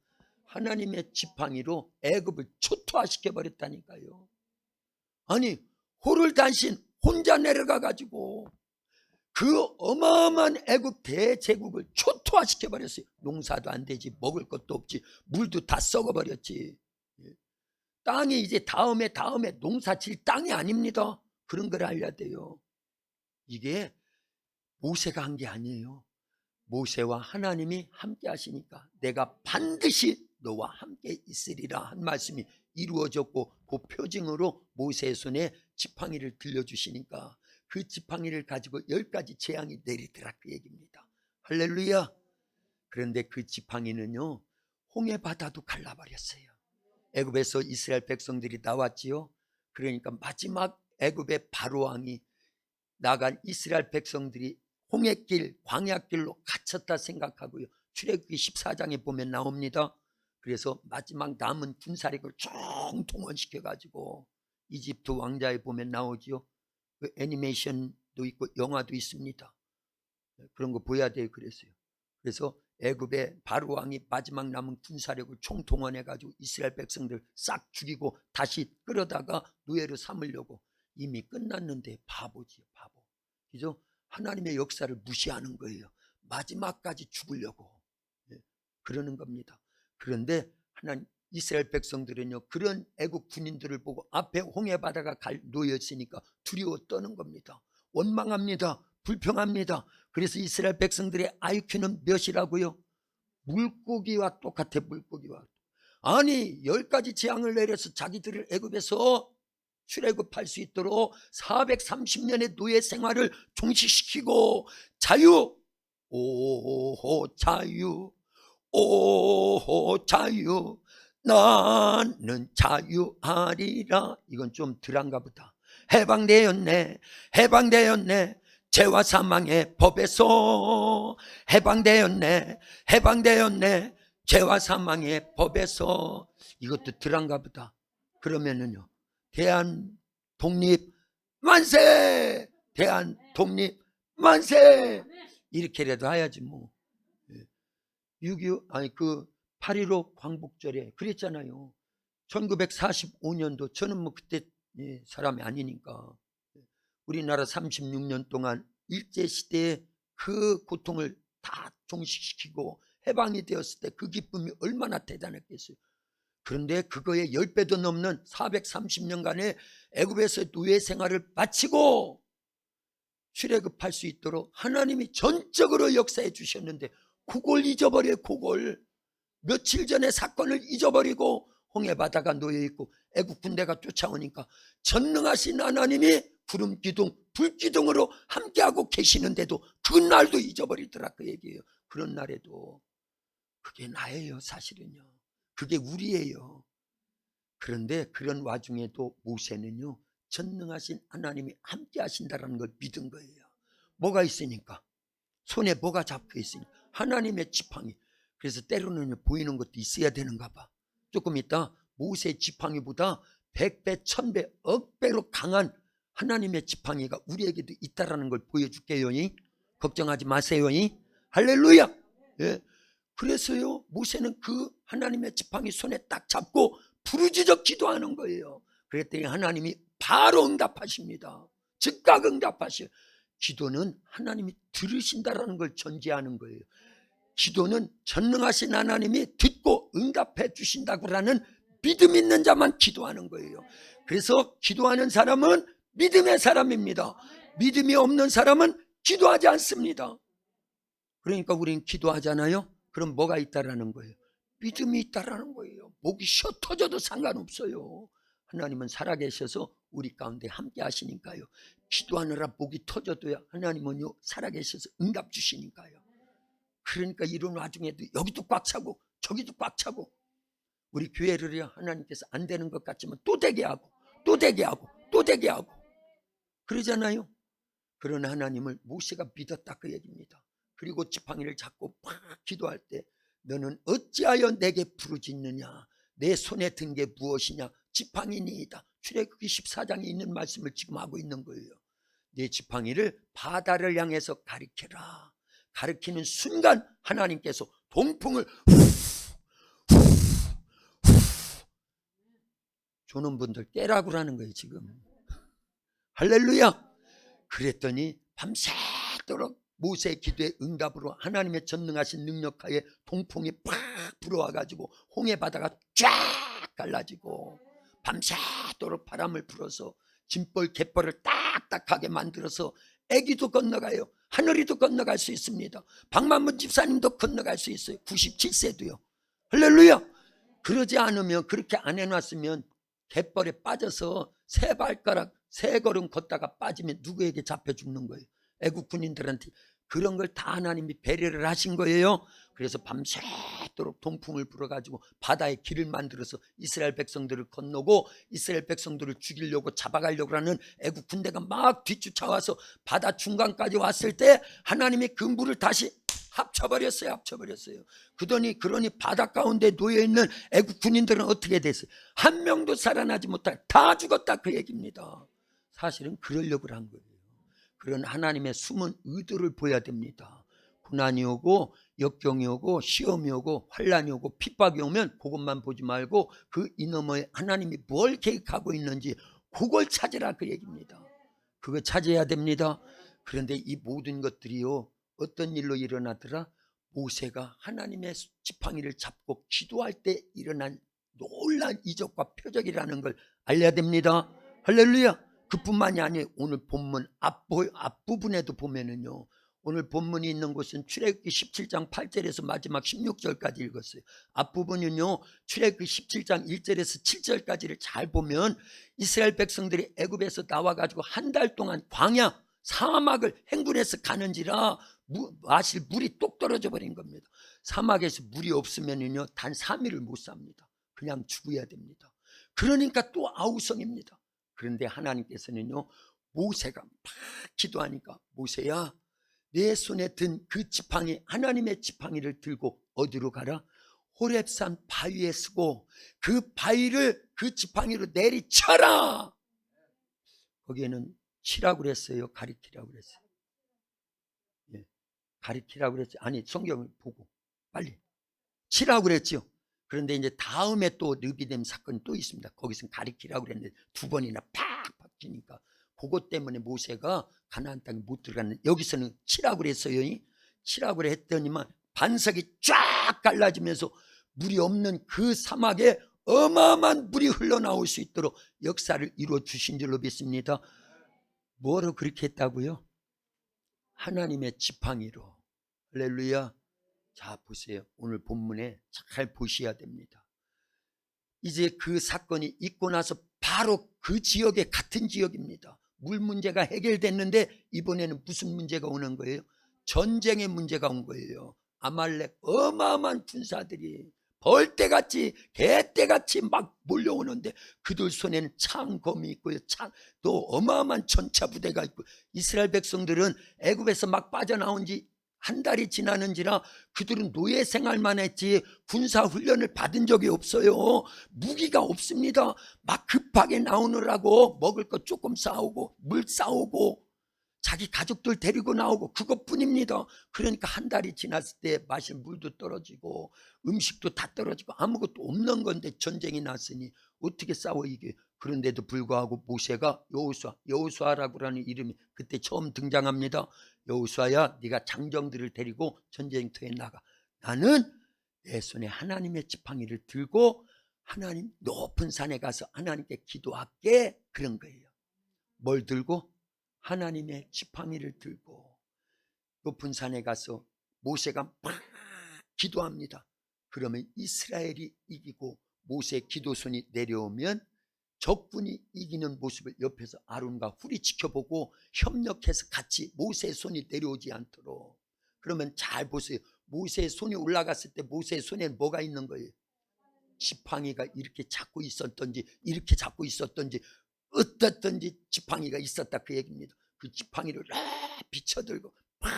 하나님의 지팡이로 애굽을 초토화시켜버렸다니까요. 아니 호를 단신 혼자 내려가 가지고 그 어마어마한 애굽 대제국을 초토화시켜버렸어요. 농사도 안 되지, 먹을 것도 없지, 물도 다 썩어버렸지. 땅이 이제 다음에 농사 질 땅이 아닙니다. 그런 걸 알려야 돼요. 이게 모세가 한 게 아니에요. 모세와 하나님이 함께 하시니까 내가 반드시 너와 함께 있으리라 한 말씀이 이루어졌고, 그 표징으로 모세의 손에 지팡이를 들려주시니까 그 지팡이를 가지고 10가지 재앙이 내리더라, 그 얘기입니다. 할렐루야. 그런데 그 지팡이는요 홍해 바다도 갈라버렸어요. 애굽에서 이스라엘 백성들이 나왔지요. 그러니까 마지막 애굽의 바로왕이 나간 이스라엘 백성들이 홍해길, 광야길로 갇혔다 생각하고요. 출애굽기 14장에 보면 나옵니다. 그래서 마지막 남은 군사력을 총동원시켜가지고 이집트 왕자에 보면 나오지요. 그 애니메이션도 있고 영화도 있습니다. 그런 거 보여야 돼요. 그래서 애굽의 바로왕이 마지막 남은 군사력을 총동원해가지고 이스라엘 백성들 싹 죽이고 다시 끌어다가 노예로 삼으려고. 이미 끝났는데 바보지요, 바보. 그죠? 하나님의 역사를 무시하는 거예요. 마지막까지 죽으려고 그러는 겁니다. 그런데 하나님, 이스라엘 백성들은요 그런 애국 군인들을 보고 앞에 홍해 바다가 놓였으니까 두려워 떠는 겁니다. 원망합니다. 불평합니다. 그래서 이스라엘 백성들의 IQ는 몇이라고요? 물고기와 똑같아. 물고기와. 아니 10가지 재앙을 내려서 자기들을 애굽에서 출애굽할 수 있도록 430년의 노예 생활을 종식시키고 자유, 오호 자유, 오호 자유, 나는 자유하리라. 이건 좀 덜한가 보다. 해방되었네, 해방되었네, 죄와 사망의 법에서 해방되었네, 해방되었네, 죄와 사망의 법에서. 이것도 덜한가 보다. 그러면은요 대한 독립 만세! 대한 독립 만세! 이렇게라도 해야지 뭐. 6.25 아니 그 8.15 광복절에 그랬잖아요. 1945년도 저는 뭐 그때 사람이 아니니까 우리나라 36년 동안 일제시대에 그 고통을 다 종식시키고 해방이 되었을 때 그 기쁨이 얼마나 대단했겠어요. 그런데 그거에 10배도 넘는 430년간의 애굽에서 노예 생활을 마치고 출애굽할 수 있도록 하나님이 전적으로 역사해 주셨는데 그걸 잊어버려요. 그걸 며칠 전에 사건을 잊어버리고 홍해 바다가 놓여있고 애국 군대가 쫓아오니까 전능하신 하나님이 구름 기둥 불 기둥으로 함께하고 계시는데도 그날도 잊어버리더라, 그 얘기예요. 그런 날에도 그게 나예요. 사실은요 그게 우리예요. 그런데 그런 와중에도 모세는요 전능하신 하나님이 함께 하신다는 걸 믿은 거예요. 뭐가 있으니까? 손에 뭐가 잡혀 있으니까? 하나님의 지팡이. 그래서 때로는 보이는 것도 있어야 되는가 봐. 조금 있다 모세의 지팡이보다 100배, 1000배, 억배로 강한 하나님의 지팡이가 우리에게도 있다라는 걸 보여줄게요. 걱정하지 마세요. 할렐루야. 예. 그래서요 모세는 그 하나님의 지팡이 손에 딱 잡고 부르짖어 기도하는 거예요. 그랬더니 하나님이 바로 응답하십니다. 즉각 응답하셔요. 기도는 하나님이 들으신다라는 걸 전제하는 거예요. 기도는 전능하신 하나님이 듣고 응답해 주신다고라는 믿음 있는 자만 기도하는 거예요. 그래서 기도하는 사람은 믿음의 사람입니다. 믿음이 없는 사람은 기도하지 않습니다. 그러니까 우리는 기도하잖아요. 그럼 뭐가 있다라는 거예요? 믿음이 있다라는 거예요. 목이 쉬어 터져도 상관없어요. 하나님은 살아계셔서 우리 가운데 함께 하시니까요. 기도하느라 목이 터져도야 하나님은요 살아계셔서 응답 주시니까요. 그러니까 이런 와중에도 여기도 꽉 차고 저기도 꽉 차고, 우리 교회를 하나님께서 안 되는 것 같지만 또 되게 하고 또 되게 하고 또 되게 하고 그러잖아요. 그런 하나님을 모세가 믿었다 그 얘기입니다. 그리고 지팡이를 잡고 막 기도할 때 너는 어찌하여 내게 부르짖느냐, 내 손에 든 게 무엇이냐, 지팡이니이다. 출애굽기 14장에 있는 말씀을 지금 하고 있는 거예요. 내 지팡이를 바다를 향해서 가리켜라. 가리키는 순간 하나님께서 동풍을 주는 분들 깨라고라는 거예요 지금. 할렐루야. 그랬더니 밤새도록 모세의 기도의 응답으로 하나님의 전능하신 능력하에 동풍이 팍 불어와가지고 홍해 바다가 쫙 갈라지고, 밤새도록 바람을 불어서 짐벌 갯벌을 딱딱하게 만들어서 애기도 건너가요. 하늘이도 건너갈 수 있습니다. 박만문 집사님도 건너갈 수 있어요. 97세도요. 할렐루야. 그러지 않으면, 그렇게 안 해놨으면 갯벌에 빠져서 세 발가락 세 걸음 걷다가 빠지면 누구에게 잡혀 죽는 거예요? 애국 군인들한테. 그런 걸 다 하나님이 배려를 하신 거예요. 그래서 밤새도록 동풍을 불어가지고 바다에 길을 만들어서 이스라엘 백성들을 건너고, 이스라엘 백성들을 죽이려고 잡아가려고 하는 애국 군대가 막 뒤쫓아와서 바다 중간까지 왔을 때 하나님이 그 물을 다시 합쳐버렸어요. 그러니 바다 가운데 놓여있는 애국 군인들은 어떻게 됐어요? 한 명도 살아나지 못할, 다 죽었다 그 얘기입니다. 사실은 그러려고 한 거예요. 그런 하나님의 숨은 의도를 보여야 됩니다. 고난이 오고 역경이 오고 시험이 오고 환란이 오고 핍박이 오면 그것만 보지 말고 그 이너머에 하나님이 뭘 계획하고 있는지 그걸 찾으라 그 얘기입니다. 그거 찾아야 됩니다. 그런데 이 모든 것들이요, 어떤 일로 일어나더라? 모세가 하나님의 지팡이를 잡고 기도할 때 일어난 놀라운 이적과 표적이라는 걸 알려야 됩니다. 할렐루야. 그뿐만이 아니에요. 오늘 본문 앞부분에도 보면은요, 오늘 본문이 있는 곳은 출애굽기 17장 8절에서 마지막 16절까지 읽었어요. 앞부분은요, 출애굽기 17장 1절에서 7절까지를 잘 보면 이스라엘 백성들이 애굽에서 나와가지고 한 달 동안 광야 사막을 행군해서 가는지라 마실 물이 똑 떨어져 버린 겁니다. 사막에서 물이 없으면요 단 3일을 못 삽니다. 그냥 죽어야 됩니다. 그러니까 또 아우성입니다. 그런데 하나님께서는요, 모세가 막 기도하니까, 모세야, 내 손에 든 그 지팡이, 하나님의 지팡이를 들고 어디로 가라? 호렙산 바위에 쓰고 그 바위를 그 지팡이로 내리쳐라. 거기에는 치라고 그랬어요, 가리키라고 그랬어요? 예, 가리키라고 그랬죠. 아니, 성경을 보고 빨리 치라고 그랬죠. 그런데 이제 다음에 또 느비뎀 사건이 또 있습니다. 거기서는 가리키라고 그랬는데 두 번이나 팍 박히니까 그것 때문에 모세가 가나안 땅에 못 들어갔는데, 여기서는 치라고 그랬어요. 치라고 했더니만 반석이 쫙 갈라지면서 물이 없는 그 사막에 어마어마한 물이 흘러나올 수 있도록 역사를 이루어 주신 줄로 믿습니다. 뭐로 그렇게 했다고요? 하나님의 지팡이로. 할렐루야. 자, 보세요. 오늘 본문에 잘 보셔야 됩니다. 이제 그 사건이 있고 나서 바로 그 지역의 같은 지역입니다. 물 문제가 해결됐는데 이번에는 무슨 문제가 오는 거예요? 전쟁의 문제가 온 거예요. 아말렉 어마어마한 군사들이 벌떼같이 개떼같이 막 몰려오는데 그들 손에는 창검이 있고요, 또 어마어마한 전차 부대가 있고, 이스라엘 백성들은 애굽에서 막 빠져나온 지 한 달이 지나는지라 그들은 노예 생활만 했지 군사 훈련을 받은 적이 없어요. 무기가 없습니다. 막 급하게 나오느라고 먹을 것 조금 싸오고 물 싸오고 자기 가족들 데리고 나오고 그것뿐입니다. 그러니까 한 달이 지났을 때 마실 물도 떨어지고 음식도 다 떨어지고 아무것도 없는 건데 전쟁이 났으니 어떻게 싸워 이게. 그런데도 불구하고 모세가 여호수아라고 하는 이름이 그때 처음 등장합니다. 여호수아야, 네가 장정들을 데리고 전쟁터에 나가. 나는 내 손에 하나님의 지팡이를 들고 하나님 높은 산에 가서 하나님께 기도할게. 그런 거예요. 뭘 들고? 하나님의 지팡이를 들고 높은 산에 가서 모세가 막 기도합니다. 그러면 이스라엘이 이기고 모세의 기도손이 내려오면 적군이 이기는 모습을 옆에서 아론과 훌이 지켜보고 협력해서 같이 모세의 손이 내려오지 않도록. 그러면 잘 보세요. 모세의 손이 올라갔을 때 모세의 손에는 뭐가 있는 거예요? 지팡이가 이렇게 잡고 있었던지 이렇게 잡고 있었던지 어떻든지 지팡이가 있었다 그 얘기입니다. 그 지팡이를 비쳐들고 막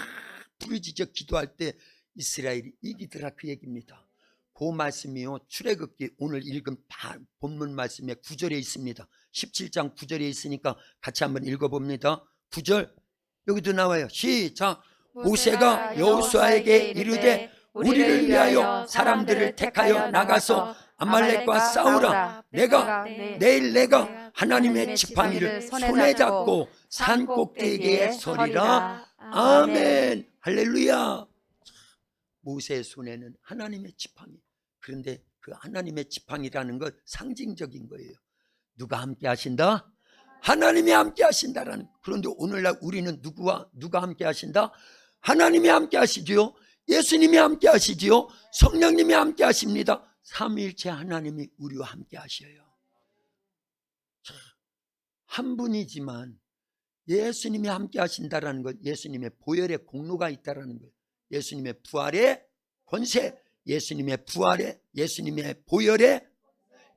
부르짖어 기도할 때 이스라엘이 이기더라 그 얘기입니다. 그 말씀이요 출애굽기 오늘 읽은 본문 말씀에 9절에 있습니다. 17장 9절에 있으니까 같이 한번 읽어봅니다. 9절 여기도 나와요. 시작. 모세가 여호수아에게 이르되 우리를 위하여 사람들을 택하여 나가서 아말렉과 싸우라. 내일 내가 하나님의 지팡이를 손에 잡고 산 꼭대기에 서리라. 아멘. 할렐루야. 모세의 손에는 하나님의 지팡이. 그런데 그 하나님의 지팡이라는 건 상징적인 거예요. 누가 함께 하신다? 하나님이 함께 하신다라는. 그런데 오늘날 우리는 누가 함께 하신다? 하나님이 함께 하시지요. 예수님이 함께 하시지요. 성령님이 함께 하십니다. 삼위일체 하나님이 우리와 함께 하셔요. 한 분이지만 예수님이 함께 하신다라는 것, 예수님의 보혈의 공로가 있다라는 것, 예수님의 부활의 권세, 예수님의 부활의, 예수님의 보혈의,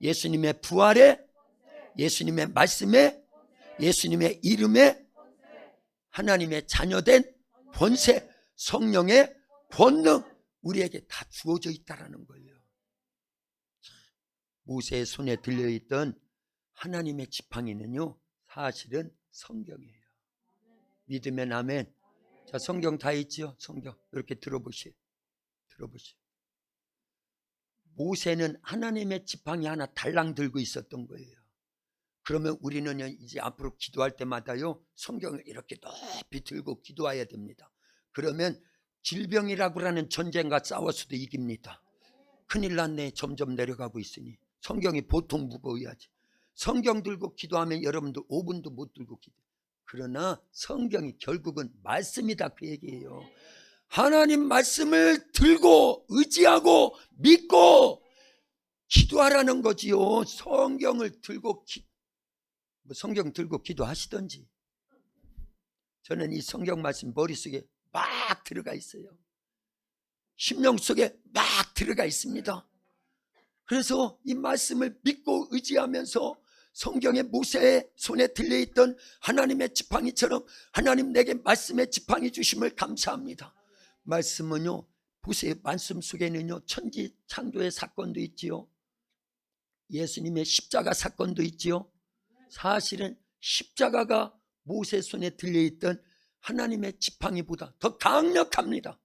예수님의 부활의, 예수님의 말씀에, 예수님의 이름에, 하나님의 자녀된 권세, 성령의 권능 우리에게 다 주어져 있다라는 거예요. 모세의 손에 들려있던 하나님의 지팡이는요 사실은 성경이에요. 믿으면 아멘. 자, 성경 다 있죠? 성경 이렇게 들어보시오. 모세는 하나님의 지팡이 하나 달랑 들고 있었던 거예요. 그러면 우리는 이제 앞으로 기도할 때마다요 성경을 이렇게 높이 들고 기도해야 됩니다. 그러면 질병이라고 하는 전쟁과 싸워서도 이깁니다. 큰일 났네. 점점 내려가고 있으니 성경이 보통 무거워야지. 성경 들고 기도하면 여러분들 5분도 못 들고 기도. 그러나 성경이 결국은 말씀이다 그 얘기예요. 하나님 말씀을 들고 의지하고 믿고 기도하라는 거지요. 성경을 들고 성경 들고 기도하시던지. 저는 이 성경 말씀 머릿속에 막 들어가 있어요. 심령 속에 막 들어가 있습니다. 그래서 이 말씀을 믿고 의지하면서 성경의 모세의 손에 들려있던 하나님의 지팡이처럼 하나님 내게 말씀의 지팡이 주심을 감사합니다. 말씀은요 보세요. 말씀 속에는요 천지 창조의 사건도 있지요. 예수님의 십자가 사건도 있지요. 사실은 십자가가 모세 손에 들려있던 하나님의 지팡이보다 더 강력합니다.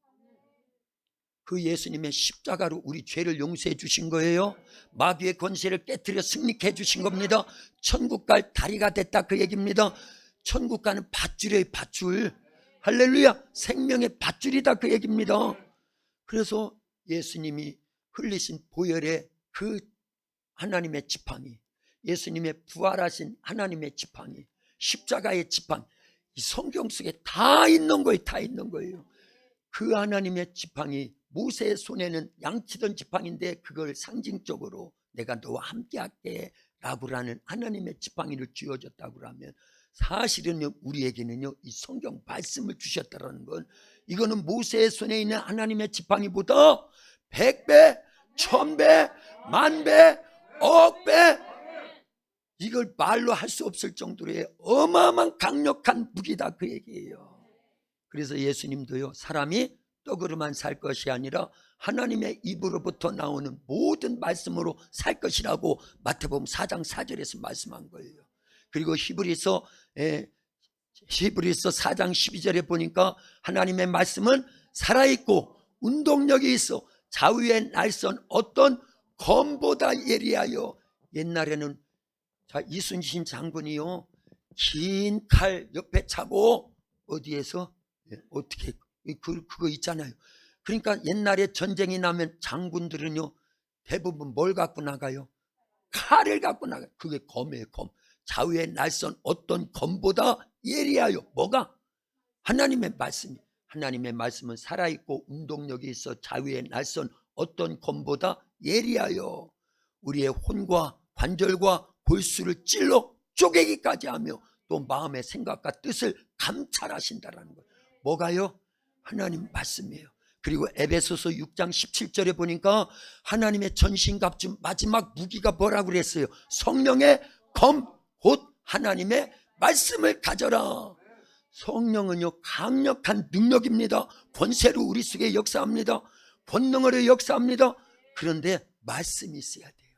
그 예수님의 십자가로 우리 죄를 용서해 주신 거예요. 마귀의 권세를 깨뜨려 승리해 주신 겁니다. 천국 갈 다리가 됐다 그 얘기입니다. 천국 가는 밧줄이에요. 밧줄. 할렐루야. 생명의 밧줄이다 그 얘기입니다. 그래서 예수님이 흘리신 보혈의 그 하나님의 지팡이, 예수님의 부활하신 하나님의 지팡이, 십자가의 지팡이, 이 성경 속에 다 있는 거예요. 다 있는 거예요. 그 하나님의 지팡이, 모세의 손에는 양치던 지팡이인데 그걸 상징적으로 내가 너와 함께 할게 라고 하는 하나님의 지팡이를 쥐어줬다고 하면 사실은요 우리에게는요 이 성경 말씀을 주셨다는 건 이거는 모세의 손에 있는 하나님의 지팡이보다 100배, 1000배, 10,000배, 억배, 이걸 말로 할 수 없을 정도의 어마어마한 강력한 무기다 그 얘기예요. 그래서 예수님도요 사람이 떡으로만 살 것이 아니라 하나님의 입으로부터 나오는 모든 말씀으로 살 것이라고 마태복음 4장 4절에서 말씀한 거예요. 그리고 히브리서 4장 12절에 보니까 하나님의 말씀은 살아있고 운동력이 있어 좌우의 날선 어떤 검보다 예리하여. 옛날에는 이순신 장군이요 긴 칼 옆에 차고 어디에서 어떻게 그거 있잖아요. 그러니까 옛날에 전쟁이 나면 장군들은요 대부분 뭘 갖고 나가요? 칼을 갖고 나가요. 그게 검이에요. 검. 좌우의 날선 어떤 검보다 예리하여. 뭐가? 하나님의 말씀이. 하나님의 말씀은 살아있고 운동력이 있어 좌우의 날선 어떤 검보다 예리하여 우리의 혼과 관절과 골수를 찔러 쪼개기까지 하며 또 마음의 생각과 뜻을 감찰하신다라는 거예요. 뭐가요? 하나님 말씀이에요. 그리고 에베소서 6장 17절에 보니까 하나님의 전신갑주 마지막 무기가 뭐라고 그랬어요? 성령의 검, 곧 하나님의 말씀을 가져라. 성령은요 강력한 능력입니다. 권세로 우리 속에 역사합니다. 본능으로 역사합니다. 그런데 말씀이 있어야 돼요.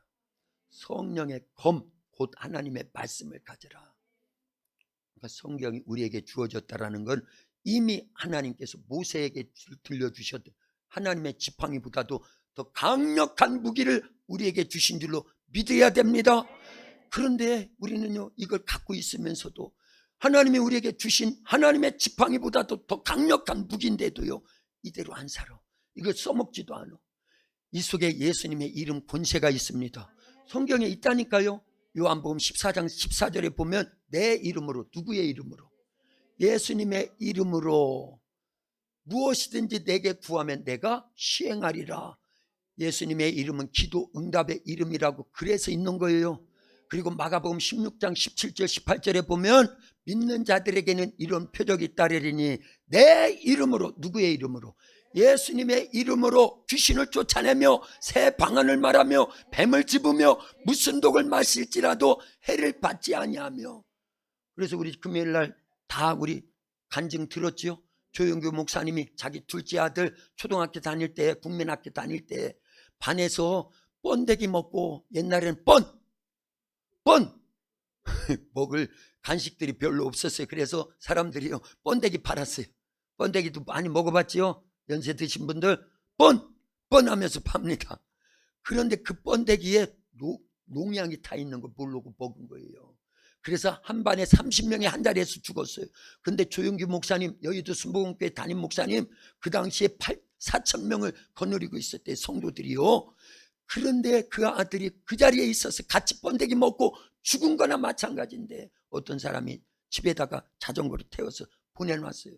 성령의 검, 곧 하나님의 말씀을 가져라. 그러니까 성경이 우리에게 주어졌다라는 건 이미 하나님께서 모세에게 들려주셨던 하나님의 지팡이보다도 더 강력한 무기를 우리에게 주신 줄로 믿어야 됩니다. 그런데 우리는요 이걸 갖고 있으면서도 하나님이 우리에게 주신 하나님의 지팡이보다도 더 강력한 무기인데도요 이대로 안 살아. 이걸 써먹지도 않아. 이 속에 예수님의 이름 권세가 있습니다. 성경에 있다니까요. 요한복음 14장 14절에 보면 내 이름으로, 누구의 이름으로? 예수님의 이름으로 무엇이든지 내게 구하면 내가 시행하리라. 예수님의 이름은 기도 응답의 이름이라고 그래서 있는 거예요. 그리고 마가복음 16장 17절 18절에 보면 믿는 자들에게는 이런 표적이 따르리니 내 이름으로, 누구의 이름으로? 예수님의 이름으로 귀신을 쫓아내며 새 방언을 말하며 뱀을 집으며 무슨 독을 마실지라도 해를 받지 아니하며. 그래서 우리 금요일날 다 우리 간증 들었죠. 조영규 목사님이 자기 둘째 아들 초등학교 다닐 때, 국민학교 다닐 때 반에서 번데기 먹고, 옛날에는 뻔 먹을 간식들이 별로 없었어요. 그래서 사람들이요 번데기 팔았어요. 번데기도 많이 먹어봤지요. 연세 드신 분들 뻔 하면서 팝니다. 그런데 그 번데기에 농약이 타 있는 거 모르고 먹은 거예요. 그래서 한 반에 30명이 한 자리에서 죽었어요. 근데 조영규 목사님, 여의도 순복음교회 담임 목사님, 그 당시에 4,000명을 거느리고 있었대요, 성도들이요. 그런데 그 아들이 그 자리에 있어서 같이 번데기 먹고 죽은 거나 마찬가지인데 어떤 사람이 집에다가 자전거로 태워서 보내놨어요.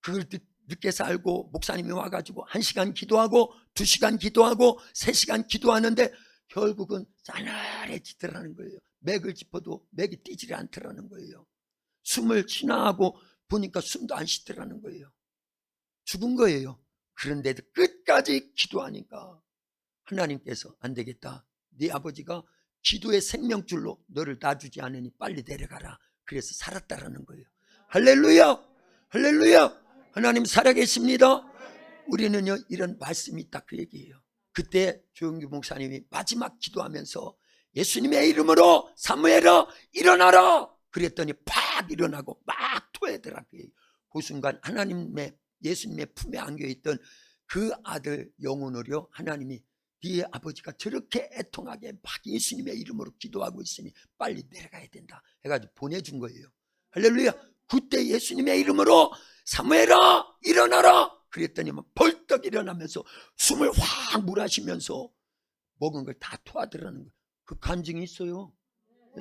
그걸 늦게서 알고 목사님이 와가지고 1시간 기도하고 2시간 기도하고 3시간 기도하는데 결국은 싸늘해지더라는 거예요. 맥을 짚어도 맥이 뛰지 않더라는 거예요. 숨을 쉬나하고 보니까 숨도 안 쉬더라는 거예요. 죽은 거예요. 그런데도 끝까지 기도하니까 하나님께서 안 되겠다. 네 아버지가 기도의 생명줄로 너를 놔주지 않으니 빨리 내려가라. 그래서 살았다라는 거예요. 할렐루야! 할렐루야! 하나님 살아계십니다. 우리는요 이런 말씀이 있다 그 얘기예요. 그때 조영규 목사님이 마지막 기도하면서 예수님의 이름으로 사무엘아 일어나라 그랬더니 팍 일어나고 막 토하더라. 그 순간 하나님의 예수님의 품에 안겨있던 그 아들 영혼으로 하나님이 네 아버지가 저렇게 애통하게 막 예수님의 이름으로 기도하고 있으니 빨리 내려가야 된다 해가지고 보내준 거예요. 할렐루야. 그때 예수님의 이름으로 사무엘아 일어나라 그랬더니 벌떡 일어나면서 숨을 확 몰아쉬면서 먹은 걸 다 토하더라는 거예요. 그 간증이 있어요.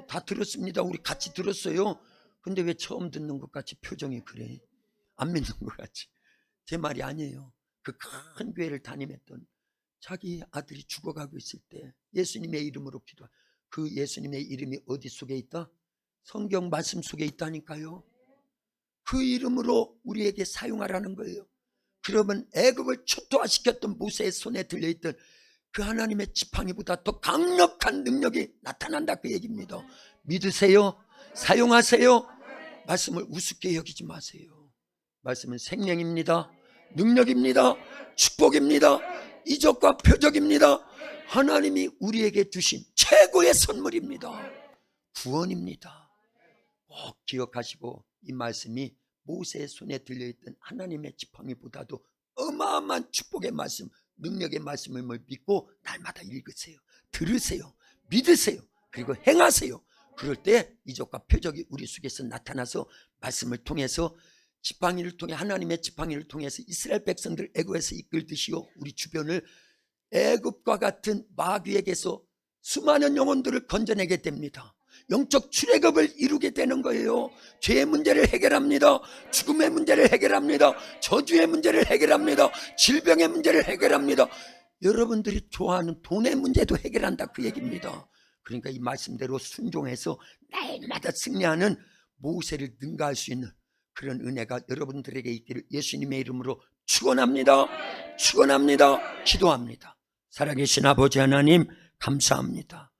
다 들었습니다. 우리 같이 들었어요. 근데 왜 처음 듣는 것 같이 표정이 그래? 안 믿는 것 같이. 제 말이 아니에요. 그 큰 교회를 담임했던 자기 아들이 죽어가고 있을 때 예수님의 이름으로 기도한 그 예수님의 이름이 어디 속에 있다? 성경 말씀 속에 있다니까요. 그 이름으로 우리에게 사용하라는 거예요. 그러면 애굽을 초토화시켰던 모세의 손에 들려있던 그 하나님의 지팡이보다 더 강력한 능력이 나타난다 그 얘기입니다. 믿으세요. 사용하세요. 말씀을 우습게 여기지 마세요. 말씀은 생명입니다. 능력입니다. 축복입니다. 이적과 표적입니다. 하나님이 우리에게 주신 최고의 선물입니다. 구원입니다. 꼭 기억하시고 이 말씀이 모세의 손에 들려있던 하나님의 지팡이보다도 어마어마한 축복의 말씀, 능력의 말씀을 믿고 날마다 읽으세요. 들으세요. 믿으세요. 그리고 행하세요. 그럴 때 이적과 표적이 우리 속에서 나타나서 말씀을 통해서 지팡이를 통해 하나님의 지팡이를 통해서 이스라엘 백성들 애굽에서 이끌듯이요 우리 주변을 애굽과 같은 마귀에게서 수많은 영혼들을 건져내게 됩니다. 영적 출애굽을 이루게 되는 거예요. 죄의 문제를 해결합니다. 죽음의 문제를 해결합니다. 저주의 문제를 해결합니다. 질병의 문제를 해결합니다. 여러분들이 좋아하는 돈의 문제도 해결한다 그 얘기입니다. 그러니까 이 말씀대로 순종해서 날마다 승리하는 모세를 능가할 수 있는 그런 은혜가 여러분들에게 있기를 예수님의 이름으로 축원합니다. 축원합니다. 기도합니다. 살아계신 아버지 하나님 감사합니다.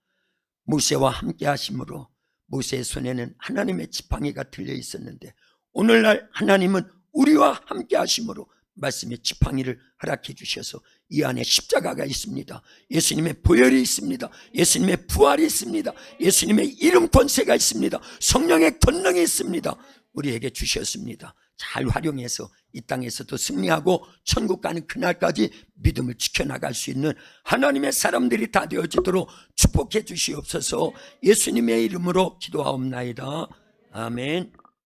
모세와 함께 하심으로 모세의 손에는 하나님의 지팡이가 들려 있었는데 오늘날 하나님은 우리와 함께 하심으로 말씀의 지팡이를 허락해 주셔서 이 안에 십자가가 있습니다. 예수님의 보혈이 있습니다. 예수님의 부활이 있습니다. 예수님의 이름 권세가 있습니다. 성령의 권능이 있습니다. 우리에게 주셨습니다. 잘 활용해서 이 땅에서도 승리하고 천국 가는 그날까지 믿음을 지켜나갈 수 있는 하나님의 사람들이 다 되어지도록 축복해 주시옵소서. 예수님의 이름으로 기도하옵나이다. 아멘.